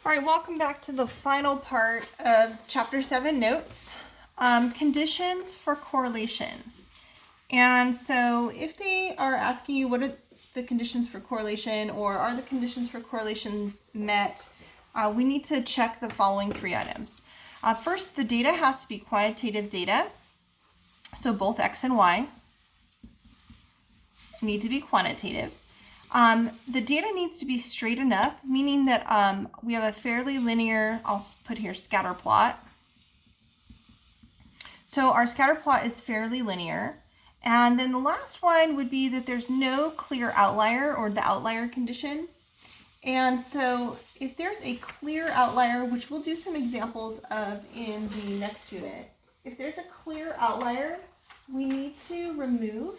All right, welcome back to the final part of Chapter 7 notes, conditions for correlation. And so if they are asking you what are the conditions for correlation or are the conditions for correlations met, we need to check the following three items. First, the data has to be quantitative data. So both X and Y need to be quantitative. The data needs to be straight enough, meaning that we have a fairly linear, I'll put here scatter plot. So our scatter plot is fairly linear. And then the last one would be that there's no clear outlier or the outlier condition. And so if there's a clear outlier, which we'll do some examples of in the next unit, if there's a clear outlier, we need to remove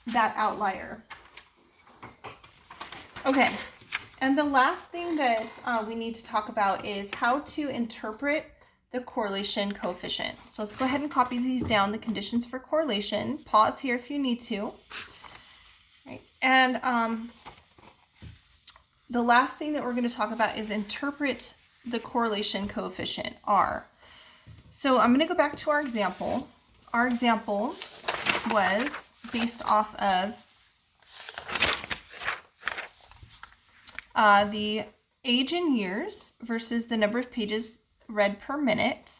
that outlier. Okay, and the last thing that we need to talk about is how to interpret the correlation coefficient. So let's go ahead and copy these down, the conditions for correlation. Pause here if you need to. Right. And the last thing that we're going to talk about is interpret the correlation coefficient, R. So I'm going to go back to our example. Our example was based off of the age in years versus the number of pages read per minute.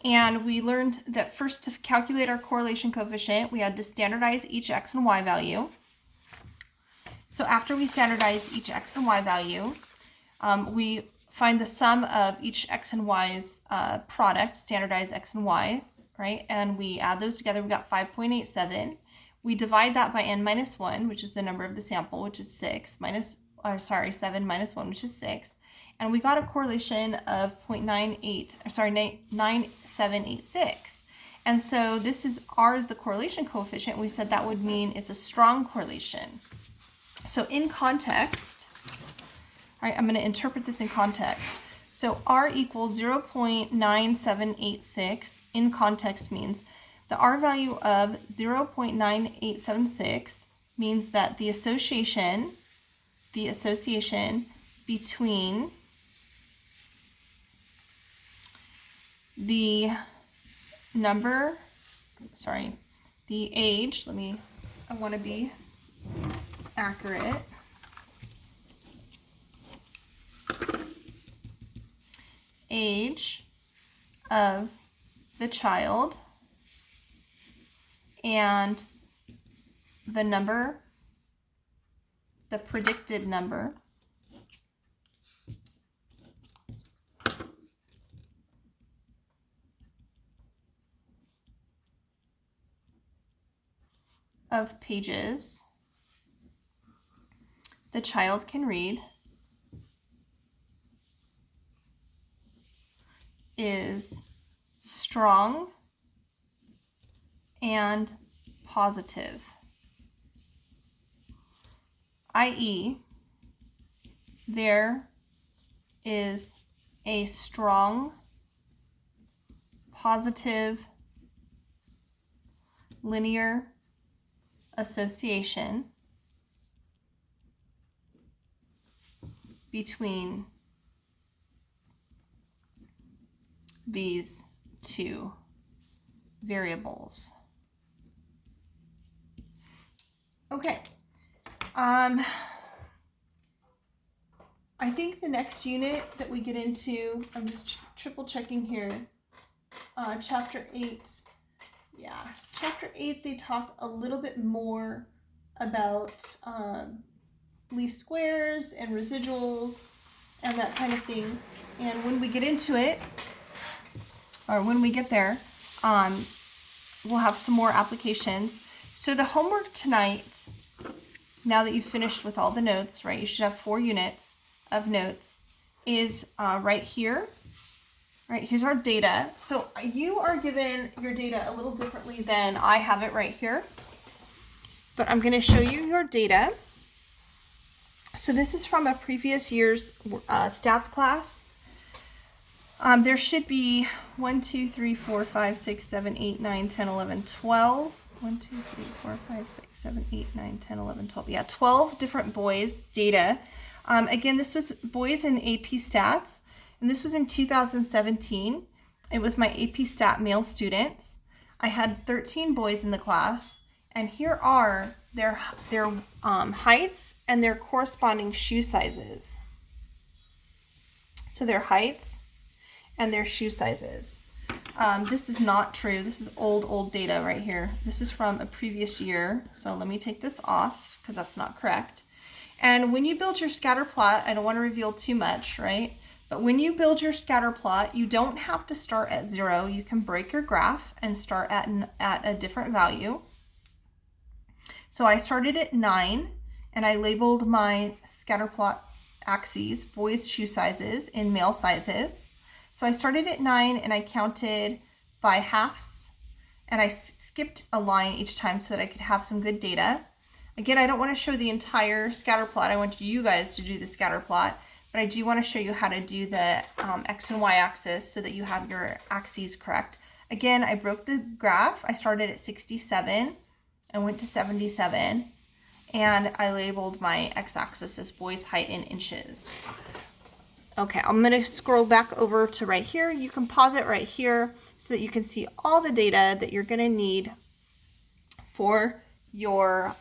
And we learned that first to calculate our correlation coefficient, we had to standardize each X and Y value. So after we standardized each X and Y value, we find the sum of each X and Y's product, standardized X and Y, right? And we add those together, we got 5.87. We divide that by n minus 1, which is the number of the sample, which is 7 minus 1, which is 6. And we got a correlation of 9786. And so this is R is the correlation coefficient. We said that would mean it's a strong correlation. So in context, all right, I'm going to interpret this in context. So R equals 0.9786 in context means the R value of 0.9876 means that the association between the age, I want to be accurate. Age of the child and the number, the predicted number of pages the child can read is strong and positive, i.e., there is a strong, positive, linear association between these two variables. Okay. I think the next unit that we get into, I'm just triple checking here, chapter 8. Yeah, chapter 8, they talk a little bit more about least squares and residuals and that kind of thing. And when we get into it, or when we get there, we'll have some more applications. So the homework tonight, now that you've finished with all the notes, right, you should have 4 units of notes, is right here. Right, here's our data. So you are given your data a little differently than I have it right here. But I'm going to show you your data. So this is from a previous year's stats class. There should be 1, 2, 3, 4, 5, 6, 7, 8, 9, 10, 11, 12. 1, 2, 3, 4, 5, 6, 7, 8, 9, 10, 11, 12. Yeah, 12 different boys' data Again, this was boys in AP Stats, and this was in 2017. It was my AP Stat male students. I had 13 boys in the class, and here are their heights and their corresponding shoe sizes. So their heights and their shoe sizes. This is not true. This is old data right here. This is from a previous year. So let me take this off because that's not correct. And when you build your scatter plot, I don't want to reveal too much, right? But when you build your scatter plot, you don't have to start at 0. You can break your graph and start at a different value. So I started at 9 and I labeled my scatter plot axes, boys' shoe sizes in male sizes. So I started at 9 and I counted by halves, and I skipped a line each time so that I could have some good data. Again, I don't want to show the entire scatter plot. I want you guys to do the scatter plot, but I do want to show you how to do the X and Y axis so that you have your axes correct. Again, I broke the graph. I started at 67 and went to 77. And I labeled my x-axis as boys' height in inches. Okay, I'm going to scroll back over to right here. You can pause it right here so that you can see all the data that you're going to need for your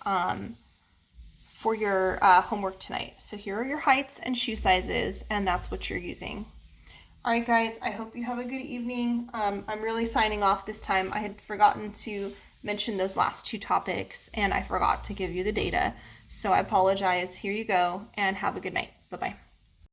homework tonight. So here are your heights and shoe sizes, and that's what you're using. All right, guys, I hope you have a good evening. I'm really signing off this time. I had forgotten to mention those last 2 topics, and I forgot to give you the data. So I apologize. Here you go, and have a good night. Bye-bye.